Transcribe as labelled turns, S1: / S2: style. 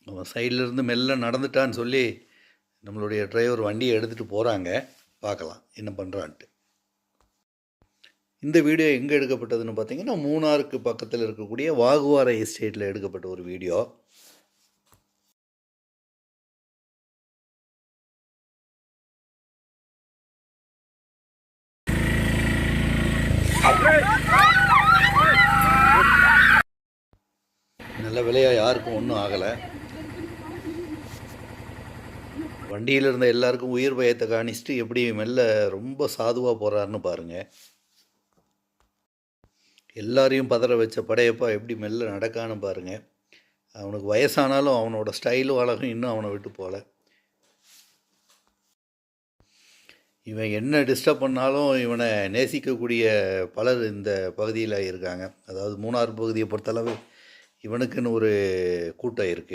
S1: அவன் சைட்லேருந்து மெல்ல நடந்துட்டான்னு சொல்லி நம்மளுடைய டிரைவர் வண்டியை எடுத்துகிட்டு போகிறாங்க. பார்க்கலாம் என்ன பண்ணுறான்ட்டு. இந்த வீடியோ எங்கே எடுக்கப்பட்டதுன்னு பார்த்தீங்கன்னா, மூணாருக்கு பக்கத்தில் இருக்கக்கூடிய வாகுவாரை எஸ்டேட்டில் எடுக்கப்பட்ட ஒரு வீடியோ. நல்ல விலையாக யாருக்கும் ஒன்றும் ஆகலை. வண்டியில் இருந்த எல்லாருக்கும் உயிர் பயத்தை காணிச்சிட்டு எப்படி மெல்ல ரொம்ப சாதுவாக போகிறாருன்னு பாருங்கள். எல்லாரையும் பதற வச்ச படையப்பா எப்படி மெல்ல நடக்கான்னு பாருங்கள். அவனுக்கு வயசானாலும் அவனோட ஸ்டைலும் அழகும் இன்னும் அவனை விட்டு போகல. இவன் என்ன டிஸ்டர்ப் பண்ணாலும் இவனை நேசிக்கக்கூடிய பலர் இந்த பகுதியில் இருக்காங்க. அதாவது மூணார் பகுதியை பொறுத்தளவு இவனுக்குன்னு ஒரு கூட்டம் இருக்குது.